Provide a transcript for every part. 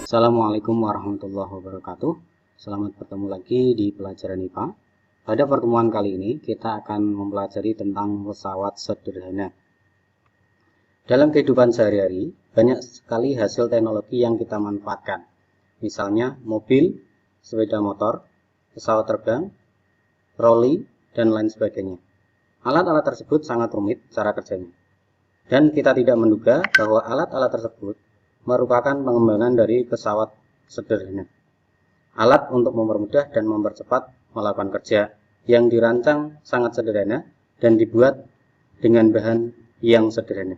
Assalamualaikum warahmatullahi wabarakatuh. Selamat bertemu lagi di pelajaran IPA. Pada pertemuan kali ini kita akan mempelajari tentang pesawat sederhana. Dalam kehidupan sehari-hari banyak sekali hasil teknologi yang kita manfaatkan. Misalnya mobil, sepeda motor, pesawat terbang, troli, dan lain sebagainya. Alat-alat tersebut sangat rumit cara kerjanya. Dan kita tidak menduga bahwa alat-alat tersebut merupakan pengembangan dari pesawat sederhana. Alat untuk mempermudah dan mempercepat melakukan kerja yang dirancang sangat sederhana dan dibuat dengan bahan yang sederhana.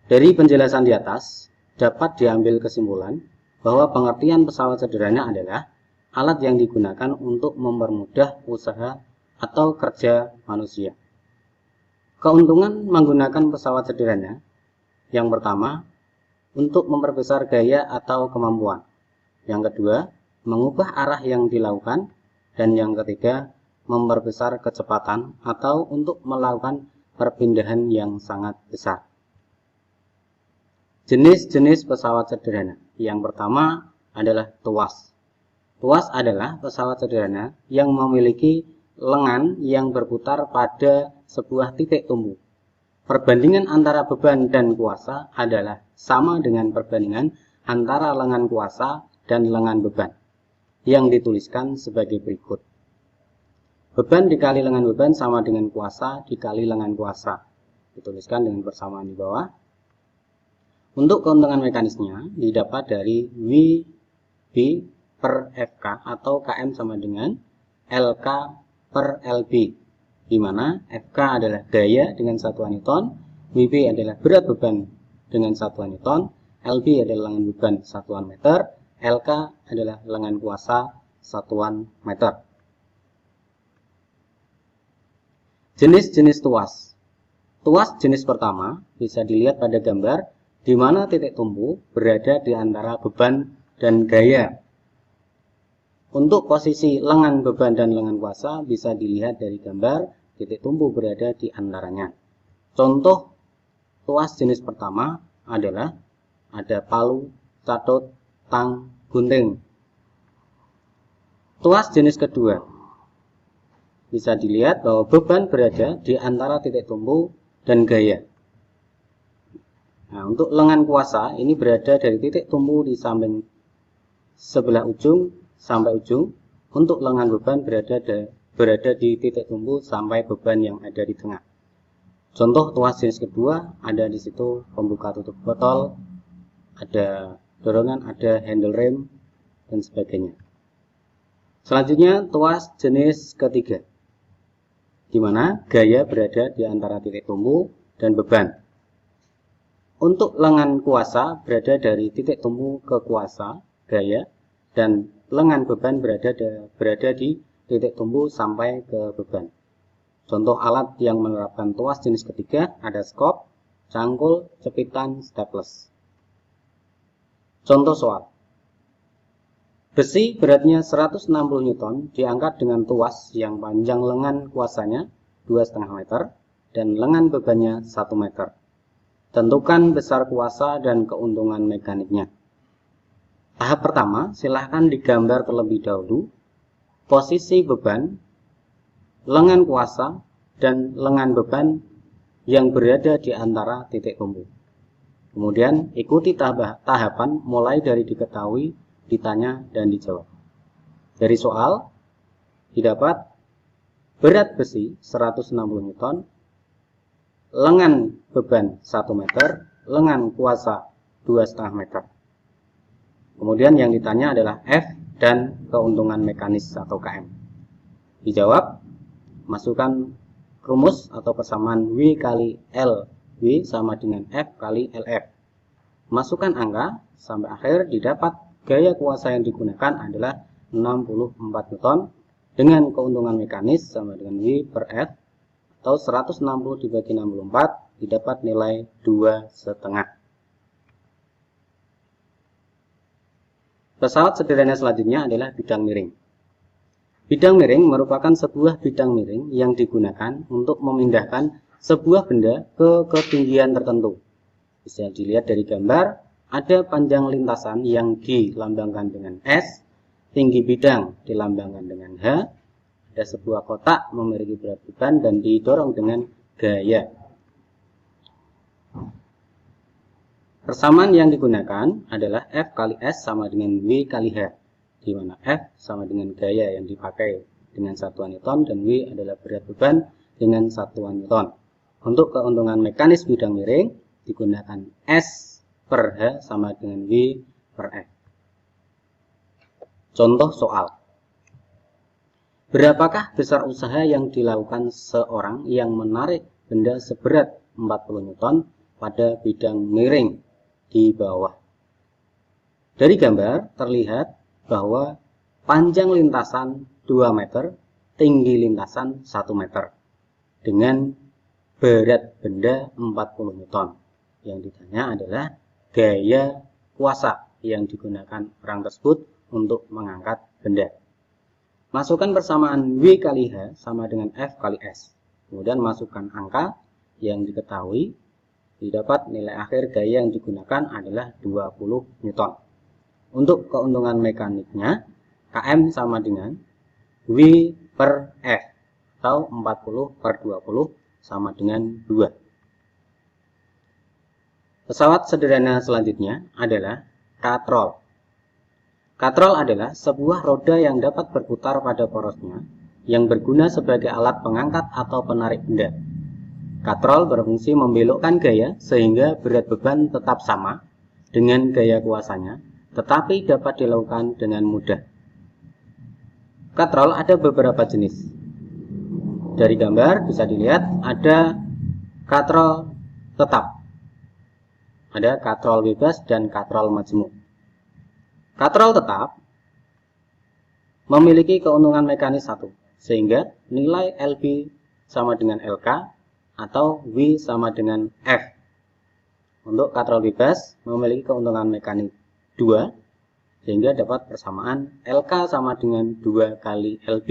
Dari penjelasan di atas dapat diambil kesimpulan bahwa pengertian pesawat sederhana adalah alat yang digunakan untuk mempermudah usaha atau kerja manusia. Keuntungan menggunakan pesawat sederhana: yang pertama, untuk memperbesar gaya atau kemampuan. Yang kedua, mengubah arah yang dilakukan. Dan yang ketiga, memperbesar kecepatan atau untuk melakukan perpindahan yang sangat besar. Jenis-jenis pesawat sederhana. Yang pertama adalah tuas. Tuas adalah pesawat sederhana yang memiliki lengan yang berputar pada sebuah titik tumpu. Perbandingan antara beban dan kuasa adalah sama dengan perbandingan antara lengan kuasa dan lengan beban, yang dituliskan sebagai berikut. Beban dikali lengan beban sama dengan kuasa dikali lengan kuasa. Dituliskan dengan persamaan di bawah. Untuk keuntungan mekanisnya didapat dari WB per FK atau KM sama dengan LK per LB, di mana FK adalah gaya dengan satuan Newton, WB adalah berat beban dengan satuan Newton, LB adalah lengan beban satuan meter, LK adalah lengan kuasa satuan meter. Jenis-jenis tuas. Tuas jenis pertama bisa dilihat pada gambar, di mana titik tumpu berada di antara beban dan gaya. Untuk posisi lengan beban dan lengan kuasa bisa dilihat dari gambar, titik tumpu berada di antaranya. Contoh tuas jenis pertama adalah ada palu, catut, tang, gunting. Tuas jenis kedua bisa dilihat bahwa beban berada di antara titik tumpu dan gaya. Nah, untuk lengan kuasa ini berada dari titik tumpu di samping sebelah ujung sampai ujung. Untuk lengan beban berada di titik tumpu sampai beban yang ada di tengah. Contoh tuas jenis kedua ada di situ pembuka tutup botol, ada dorongan, ada handle rem, dan sebagainya. Selanjutnya tuas jenis ketiga, di mana gaya berada di antara titik tumpu dan beban. Untuk lengan kuasa berada dari titik tumpu ke kuasa, gaya, dan lengan beban berada di titik tumpu sampai ke beban. Contoh alat yang menerapkan tuas jenis ketiga ada skop, cangkul, cepitan, staples. Contoh soal. Besi beratnya 160 Newton diangkat dengan tuas yang panjang lengan kuasanya 2,5 meter dan lengan bebannya 1 meter. Tentukan besar kuasa dan keuntungan mekaniknya. Tahap pertama, silahkan digambar terlebih dahulu posisi beban, lengan kuasa, dan lengan beban yang berada di antara titik tumpu. Kemudian ikuti tahapan mulai dari diketahui, ditanya, dan dijawab. Dari soal didapat berat besi 160 Newton, lengan beban 1 meter, lengan kuasa 2,5 meter. Kemudian yang ditanya adalah F dan keuntungan mekanis atau KM. Dijawab, masukkan rumus atau persamaan W kali L. W sama dengan F kali LF. Masukkan angka sampai akhir, didapat gaya kuasa yang digunakan adalah 64 Newton dengan keuntungan mekanis sama dengan W per F atau 160 dibagi 64 didapat nilai 2,5. Pesawat sederhana selanjutnya adalah bidang miring. Bidang miring merupakan sebuah bidang miring yang digunakan untuk memindahkan sebuah benda ke ketinggian tertentu. Bisa dilihat dari gambar, ada panjang lintasan yang dilambangkan dengan S, tinggi bidang dilambangkan dengan H, ada sebuah kotak memiliki berat beban dan didorong dengan gaya. Persamaan yang digunakan adalah F kali S sama dengan W kali H, di mana F sama dengan gaya yang dipakai dengan satuan Newton dan W adalah berat beban dengan satuan Newton. Untuk keuntungan mekanis bidang miring digunakan S per H sama dengan W per F. Contoh soal. Berapakah besar usaha yang dilakukan seorang yang menarik benda seberat 40 Newton pada bidang miring di bawah? Dari gambar terlihat bahwa panjang lintasan 2 meter, tinggi lintasan 1 meter dengan berat benda 40 Newton. Yang ditanya adalah gaya kuasa yang digunakan orang tersebut untuk mengangkat benda. Masukkan persamaan W kali H sama dengan F kali S. Kemudian masukkan angka yang diketahui. Didapat nilai akhir gaya yang digunakan adalah 20 Newton. Untuk keuntungan mekaniknya, Km sama dengan W per F atau 40 per 20 sama dengan 2. Pesawat sederhana selanjutnya adalah katrol. Katrol adalah sebuah roda yang dapat berputar pada porosnya yang berguna sebagai alat pengangkat atau penarik benda. Katrol berfungsi membelokkan gaya sehingga berat beban tetap sama dengan gaya kuasanya, tetapi dapat dilakukan dengan mudah. Katrol ada beberapa jenis. Dari gambar bisa dilihat ada katrol tetap, ada katrol bebas dan katrol majemuk. Katrol tetap memiliki keuntungan mekanis 1, sehingga nilai LB sama dengan LK atau W sama dengan F. Untuk katrol bebas memiliki keuntungan mekanik 2, sehingga dapat persamaan LK sama dengan 2 kali LB.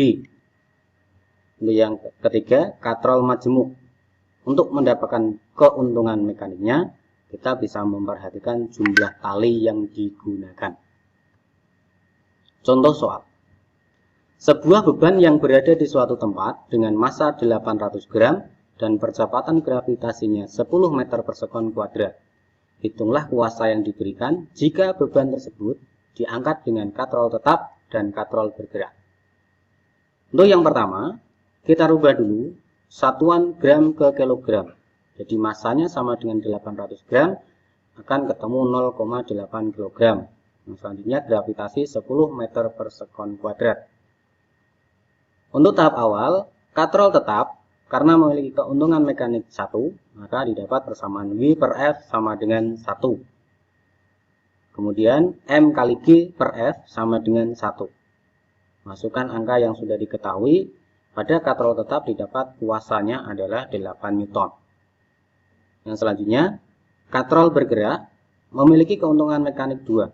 Untuk yang ketiga, katrol majemuk. Untuk mendapatkan keuntungan mekaniknya, kita bisa memperhatikan jumlah tali yang digunakan. Contoh soal. Sebuah beban yang berada di suatu tempat dengan massa 800 gram dan percepatan gravitasinya 10 meter per sekon kuadrat. Hitunglah kuasa yang diberikan jika beban tersebut diangkat dengan katrol tetap dan katrol bergerak. Untuk yang pertama, kita rubah dulu satuan gram ke kilogram. Jadi massanya sama dengan 800 gram akan ketemu 0,8 kg. Selanjutnya gravitasi 10 meter per sekon kuadrat. Untuk tahap awal, katrol tetap karena memiliki keuntungan mekanik 1, maka didapat persamaan W per F sama dengan 1. Kemudian M kali G per F sama dengan 1. Masukkan angka yang sudah diketahui. Pada katrol tetap didapat kuasanya adalah 8 Newton. Yang selanjutnya, katrol bergerak memiliki keuntungan mekanik 2.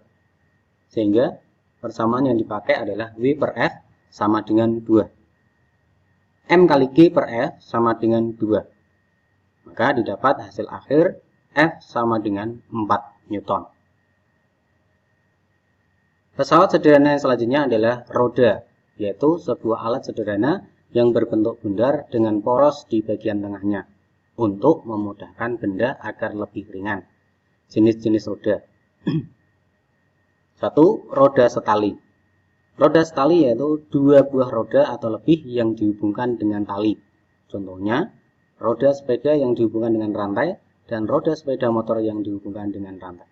Sehingga persamaan yang dipakai adalah W per F sama dengan 2. M kali G per F sama dengan 2. Maka didapat hasil akhir F sama dengan 4 Newton. Pesawat sederhana yang selanjutnya adalah roda, yaitu sebuah alat sederhana yang berbentuk bundar dengan poros di bagian tengahnya untuk memudahkan benda agar lebih ringan. Jenis-jenis roda. 1. Roda setali. Roda setali yaitu 2 buah roda atau lebih yang dihubungkan dengan tali. Contohnya, roda sepeda yang dihubungkan dengan rantai dan roda sepeda motor yang dihubungkan dengan rantai.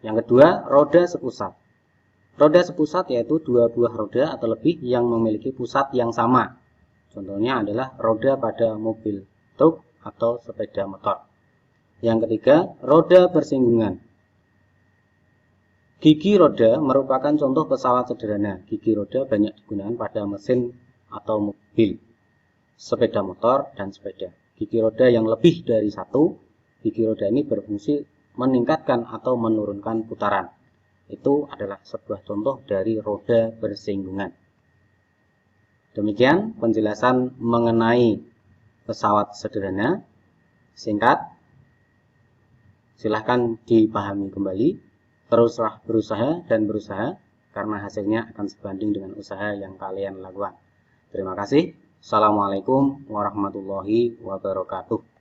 Yang kedua, roda sepusat. Roda sepusat yaitu 2 buah roda atau lebih yang memiliki pusat yang sama. Contohnya adalah roda pada mobil, truk, atau sepeda motor. Yang ketiga, roda bersinggungan. Gigi roda merupakan contoh pesawat sederhana. Gigi roda banyak digunakan pada mesin atau mobil, sepeda motor, dan sepeda. Gigi roda yang lebih dari 1, gigi roda ini berfungsi meningkatkan atau menurunkan putaran. Itu adalah sebuah contoh dari roda bersinggungan. Demikian penjelasan mengenai pesawat sederhana. Singkat, silahkan dipahami kembali, teruslah berusaha dan berusaha, karena hasilnya akan sebanding dengan usaha yang kalian lakukan. Terima kasih. Assalamualaikum warahmatullahi wabarakatuh.